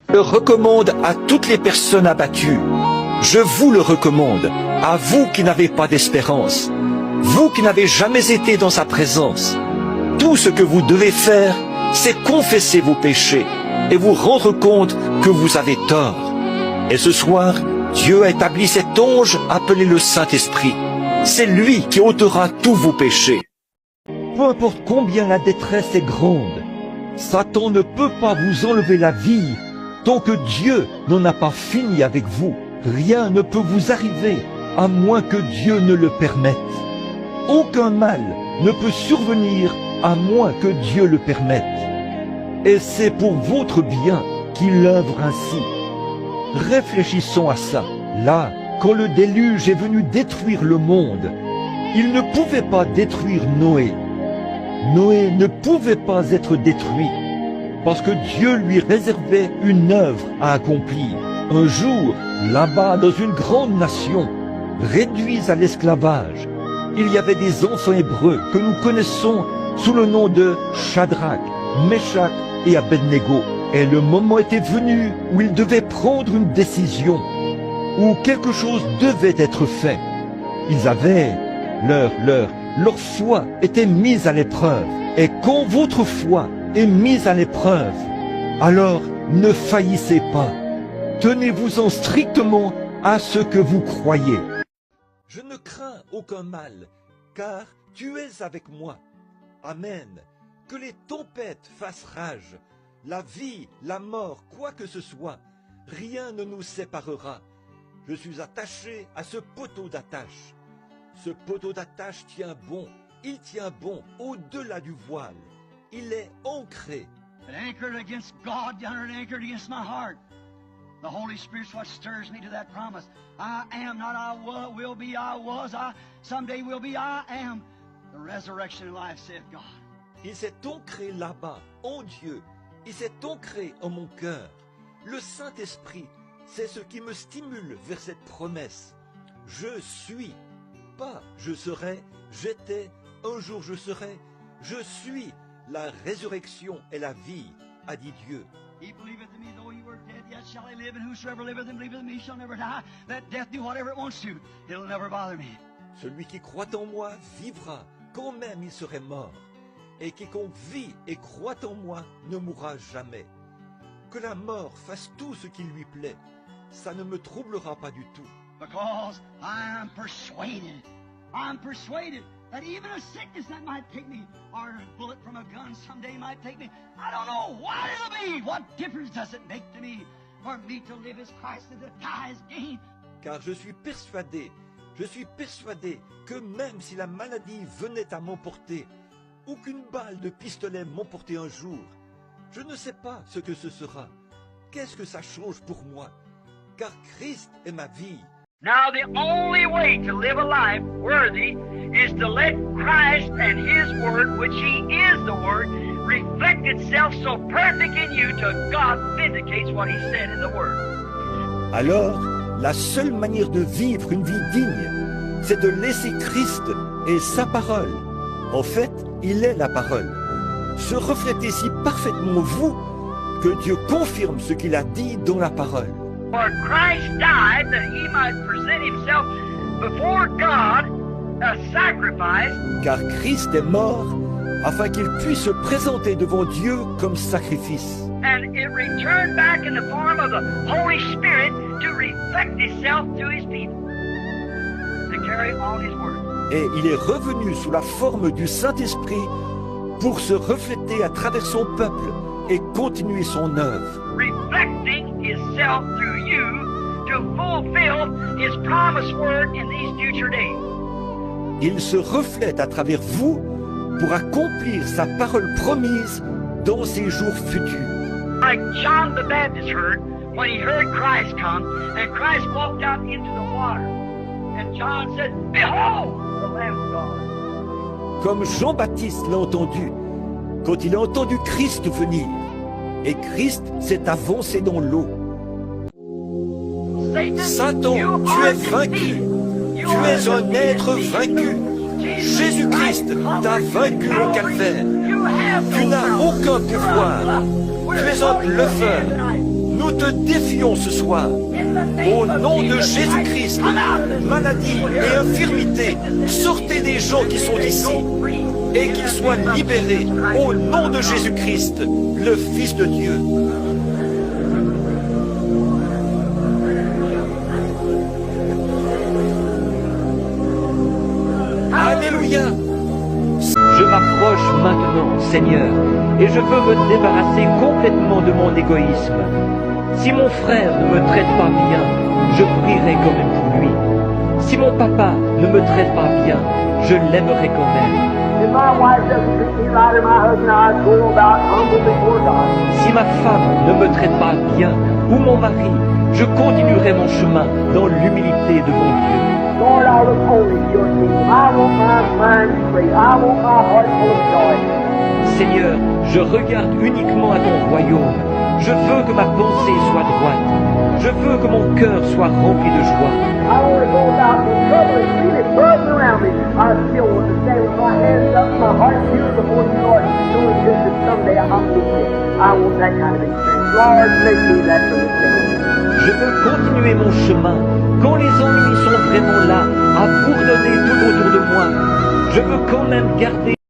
Je le recommande à toutes les personnes abattues. Je vous le recommande, à vous qui n'avez pas d'espérance, vous qui n'avez jamais été dans sa présence. Tout ce que vous devez faire, c'est confesser vos péchés et vous rendre compte que vous avez tort. Et ce soir, Dieu a établi cet ange appelé le Saint-Esprit. C'est lui qui ôtera tous vos péchés. Peu importe combien la détresse est grande, Satan ne peut pas vous enlever la vie tant que Dieu n'en a pas fini avec vous. Rien ne peut vous arriver à moins que Dieu ne le permette. Aucun mal ne peut survenir à moins que Dieu le permette. Et c'est pour votre bien qu'il œuvre ainsi. Réfléchissons à ça. Là, quand le déluge est venu détruire le monde, il ne pouvait pas détruire Noé. Noé ne pouvait pas être détruit parce que Dieu lui réservait une œuvre à accomplir. Un jour, là-bas, dans une grande nation, réduits à l'esclavage, il y avait des enfants hébreux que nous connaissons sous le nom de Shadrach, Meshach et Abednego. Et le moment était venu où ils devaient prendre une décision, où quelque chose devait être fait. Ils avaient leur foi était mise à l'épreuve. Et quand votre foi est mise à l'épreuve, alors ne faillissez pas. Tenez-vous-en strictement à ce que vous croyez. Je ne crains aucun mal, car tu es avec moi. Amen. Que les tempêtes fassent rage, la vie, la mort, quoi que ce soit, rien ne nous séparera. Je suis attaché à ce poteau d'attache. Ce poteau d'attache tient bon, il tient bon au-delà du voile. Il est ancré. Anchored against God, anchored against my heart. The Holy Spirit's what stirs me to that promise. I am, not I will be, I was, I someday will be, I am. The resurrection and life, saith God. Il s'est ancré là-bas, en Dieu. Il s'est ancré en mon cœur. Le Saint-Esprit, c'est ce qui me stimule vers cette promesse. Je suis, pas je serai, j'étais, un jour je serai. Je suis la résurrection et la vie, a dit Dieu. He believeth in me, though he were dead, yet shall he live, and whosoever liveth and believeth in me shall never die. Let death do whatever it wants to, it'll never bother me. Celui qui croit en moi vivra, quand même il serait mort. Et quiconque vit et croit en moi ne mourra jamais. Que la mort fasse tout ce qui lui plaît, ça ne me troublera pas du tout. Because I am persuaded that even a sickness that might take me, or a bullet from a gun someday might take me, I don't know what it'll be. What difference does it make to me? For me to live is Christ and to die is gain. Car je suis persuadé que même si la maladie venait à m'emporter, ou qu'une balle de pistolet m'emportait un jour, je ne sais pas ce que ce sera. Qu'est-ce que ça change pour moi? Car Christ est ma vie. Now the only way to live a life worthy is to let Christ and His Word, which He is the Word, reflect itself so perfect in you till God vindicates what He said in the Word. Alors, la seule manière de vivre une vie digne, c'est de laisser Christ et sa parole, en fait, il est la parole, se refléter si parfaitement vous que Dieu confirme ce qu'il a dit dans la parole. For Christ died that He might present Himself before God a sacrifice. Car Christ est mort afin qu'il puisse se présenter devant Dieu comme sacrifice. And it returned back in the form of the Holy Spirit to reflect Himself to His people, to carry all His word. Et il est revenu sous la forme du Saint-Esprit pour se refléter à travers son peuple et continuer son œuvre. Reflecting Himself through you to fulfill His promised word in these future days. Il se reflète à travers vous pour accomplir sa parole promise dans ces jours futurs. Like John the Baptist heard when he heard Christ come, and Christ walked out into the water. And John said, "Behold, the Lamb of God." Comme Jean-Baptiste l'a entendu, quand il a entendu Christ venir, et Christ s'est avancé dans l'eau. Satan, tu es vaincu. Tu es un être vaincu. Jésus-Christ t'a vaincu au calvaire. Tu n'as aucun pouvoir. Tu es un bluffeur. Nous Nous te défions ce soir. Au nom de Jésus-Christ, maladie et infirmité, sortez des gens qui sont ici et qu'ils soient libérés au nom de Jésus-Christ, le Fils de Dieu. Alléluia. Je m'approche maintenant, Seigneur, et je veux me débarrasser complètement de mon égoïsme. Si mon frère ne me traite pas bien, je prierai quand même pour lui. Si mon papa ne me traite pas bien, je l'aimerai quand même. Si ma femme ne me traite pas bien, ou mon mari, je continuerai mon chemin dans l'humilité devant Dieu. Lord, I look only to your kingdom. I want my mind straight. I want my heart full of joy. Seigneur, je regarde uniquement à ton royaume. Je veux que ma pensée soit droite. Je veux que mon cœur soit rempli de joie. I want to go without the trouble and see it buzzing around me. I still want to stand with my hands up, my heart pure before you, Lord, knowing just that someday I'll meet you. I want that kind of experience. Lord, make me that for the sake. Je veux continuer mon chemin quand les ennemis sont vraiment là à bourdonner tout autour de moi. Je veux quand même garder